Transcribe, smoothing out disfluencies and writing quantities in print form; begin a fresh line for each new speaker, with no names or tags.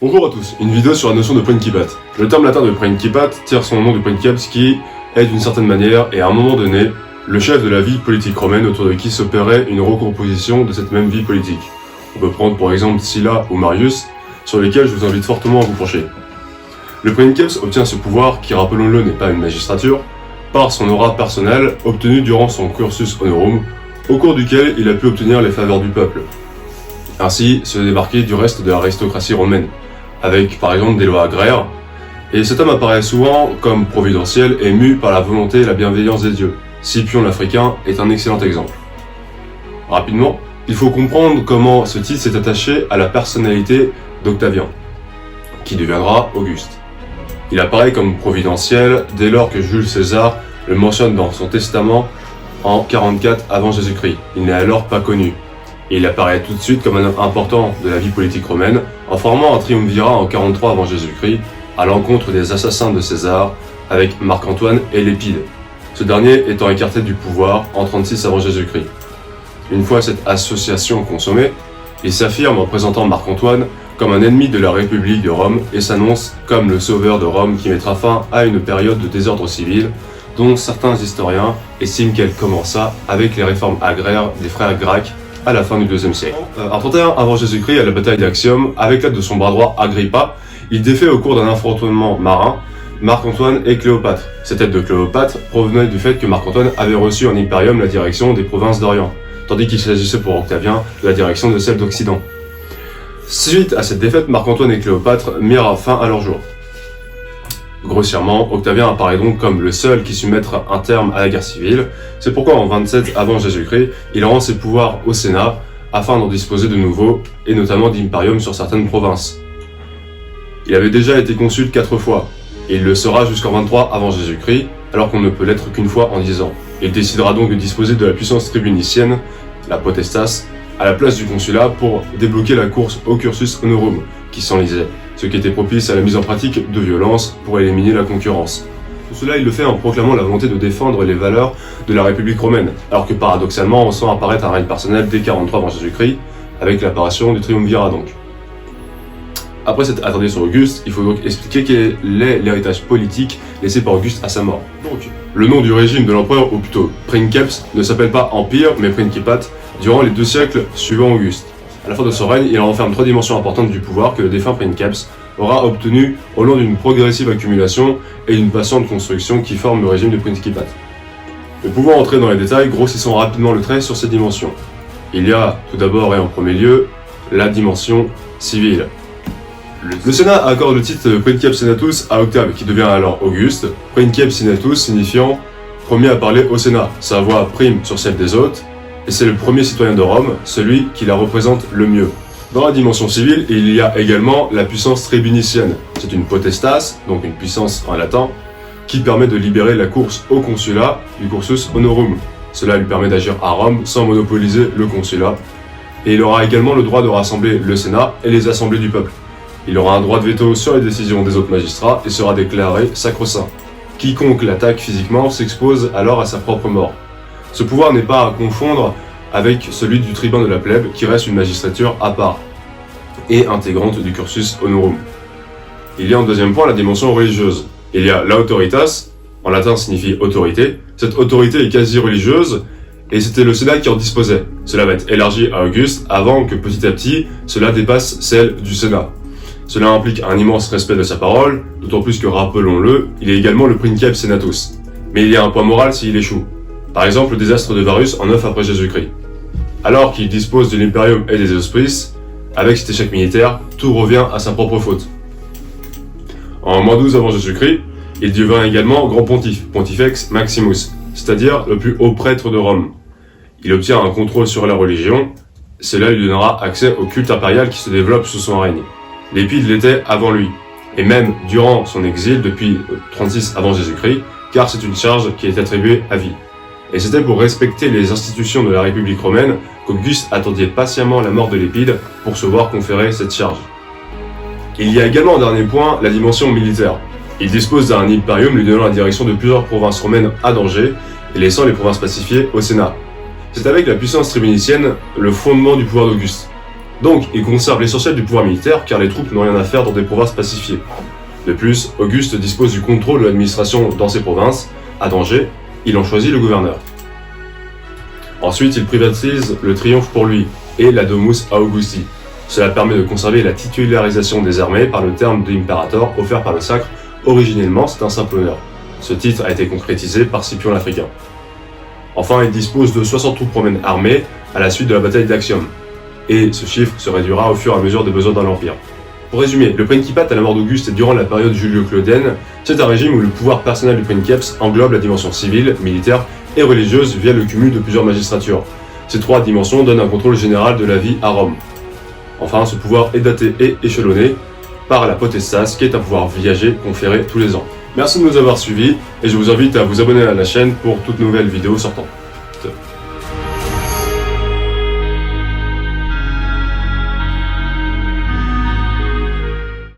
Bonjour à tous, une vidéo sur la notion de principat. Le terme latin de principat tire son nom du princeps qui est d'une certaine manière et à un moment donné le chef de la vie politique romaine autour de qui s'opérait une recomposition de cette même vie politique. On peut prendre pour exemple Sylla ou Marius, sur lesquels je vous invite fortement à vous pencher. Le princeps obtient ce pouvoir qui, rappelons-le, n'est pas une magistrature, par son aura personnelle obtenue durant son cursus honorum, au cours duquel il a pu obtenir les faveurs du peuple. Ainsi se démarquer du reste de l'aristocratie romaine, avec par exemple des lois agraires, et cet homme apparaît souvent comme providentiel et mu par la volonté et la bienveillance des dieux. Scipion l'Africain est un excellent exemple. Rapidement, il faut comprendre comment ce titre s'est attaché à la personnalité d'Octavien, qui deviendra Auguste. Il apparaît comme providentiel dès lors que Jules César le mentionne dans son testament en 44 avant Jésus-Christ. Il n'est alors pas connu. Et il apparaît tout de suite comme un homme important de la vie politique romaine, en formant un triumvirat en 43 avant Jésus-Christ, à l'encontre des assassins de César, avec Marc-Antoine et Lépide, ce dernier étant écarté du pouvoir en 36 avant Jésus-Christ. Une fois cette association consommée, il s'affirme en présentant Marc-Antoine comme un ennemi de la République de Rome et s'annonce comme le sauveur de Rome qui mettra fin à une période de désordre civil, dont certains historiens estiment qu'elle commença avec les réformes agraires des frères Gracques à la fin du IIe siècle. En 31 avant Jésus-Christ, à la bataille d'Actium, avec l'aide de son bras droit Agrippa, il défait au cours d'un affrontement marin Marc-Antoine et Cléopâtre. Cette aide de Cléopâtre provenait du fait que Marc-Antoine avait reçu en impérium la direction des provinces d'Orient, tandis qu'il s'agissait pour Octavien de la direction de celle d'Occident. Suite à cette défaite, Marc-Antoine et Cléopâtre mirent fin à leur jour. Grossièrement, Octavien apparaît donc comme le seul qui sut mettre un terme à la guerre civile. C'est pourquoi en 27 avant Jésus-Christ, il rend ses pouvoirs au Sénat afin d'en disposer de nouveau, et notamment d'impérium sur certaines provinces. Il avait déjà été consul 4 fois, et il le sera jusqu'en 23 avant Jésus-Christ, alors qu'on ne peut l'être qu'une fois en 10 ans. Il décidera donc de disposer de la puissance tribunicienne, la potestas, à la place du consulat pour débloquer la course au cursus honorum, qui s'enlisait, ce qui était propice à la mise en pratique de violences pour éliminer la concurrence. Tout cela, il le fait en proclamant la volonté de défendre les valeurs de la République romaine, alors que paradoxalement, on sent apparaître un règne personnel dès 43 avant Jésus-Christ, avec l'apparition du triumvirat donc. Après s'être attardé sur Auguste, il faut donc expliquer quel est l'héritage politique laissé par Auguste à sa mort. Donc, le nom du régime de l'empereur, ou plutôt princeps, ne s'appelle pas empire, mais principat, durant les 2 siècles suivant Auguste. À la fin de son règne, il renferme 3 dimensions importantes du pouvoir que le défunt princeps aura obtenu au long d'une progressive accumulation et d'une patiente construction qui forme le régime de principat. Nous pouvons entrer dans les détails, grossissant rapidement le trait sur ces dimensions. Il y a, tout d'abord et en premier lieu, la dimension civile. Le Sénat accorde le titre de Princeps Senatus à Octave, qui devient alors Auguste, Princeps Senatus signifiant premier à parler au Sénat. Sa voix prime sur celle des autres, et c'est le premier citoyen de Rome, celui qui la représente le mieux. Dans la dimension civile, il y a également la puissance tribunicienne. C'est une potestas, donc une puissance en latin, qui permet de libérer la course au consulat du cursus honorum. Cela lui permet d'agir à Rome sans monopoliser le consulat. Et il aura également le droit de rassembler le Sénat et les assemblées du peuple. Il aura un droit de veto sur les décisions des autres magistrats et sera déclaré sacro-saint. Quiconque l'attaque physiquement s'expose alors à sa propre mort. Ce pouvoir n'est pas à confondre avec celui du tribun de la plèbe, qui reste une magistrature à part et intégrante du cursus honorum. Il y a en deuxième point la dimension religieuse. Il y a l'autoritas, en latin signifie autorité. Cette autorité est quasi religieuse et c'était le Sénat qui en disposait. Cela va être élargi à Auguste avant que petit à petit cela dépasse celle du Sénat. Cela implique un immense respect de sa parole, d'autant plus que, rappelons-le, il est également le princeps senatus. Mais il y a un point moral s'il échoue. Par exemple, le désastre de Varus en 9 après Jésus-Christ. Alors qu'il dispose de l'imperium et des auspices, avec cet échec militaire, tout revient à sa propre faute. En -12 avant Jésus-Christ, il devint également grand pontife, Pontifex Maximus, c'est-à-dire le plus haut prêtre de Rome. Il obtient un contrôle sur la religion, cela lui donnera accès au culte impérial qui se développe sous son règne. Lépide l'était avant lui, et même durant son exil depuis 36 avant Jésus-Christ, car c'est une charge qui est attribuée à vie. Et c'était pour respecter les institutions de la République romaine qu'Auguste attendait patiemment la mort de Lépide pour se voir conférer cette charge. Il y a également un dernier point, la dimension militaire. Il dispose d'un imperium lui donnant la direction de plusieurs provinces romaines à danger et laissant les provinces pacifiées au Sénat. C'est avec la puissance tribunicienne le fondement du pouvoir d'Auguste. Donc, il conserve l'essentiel du pouvoir militaire car les troupes n'ont rien à faire dans des provinces pacifiées. De plus, Auguste dispose du contrôle de l'administration dans ces provinces. À danger, il en choisit le gouverneur. Ensuite, il privatise le triomphe pour lui et la Domus Augusti. Cela permet de conserver la titularisation des armées par le terme d'imperator offert par le sacre. Originellement, c'est un simple honneur. Ce titre a été concrétisé par Scipion l'Africain. Enfin, il dispose de 60 troupes romaines armées à la suite de la bataille d'Actium. Et ce chiffre se réduira au fur et à mesure des besoins dans l'Empire. Pour résumer, le Principat à la mort d'Auguste et durant la période julio-claudienne, c'est un régime où le pouvoir personnel du Princeps englobe la dimension civile, militaire et religieuse via le cumul de plusieurs magistratures. Ces trois dimensions donnent un contrôle général de la vie à Rome. Enfin, ce pouvoir est daté et échelonné par la potestas, qui est un pouvoir viager conféré tous les ans. Merci de nous avoir suivis et je vous invite à vous abonner à la chaîne pour toutes nouvelles vidéos sortantes.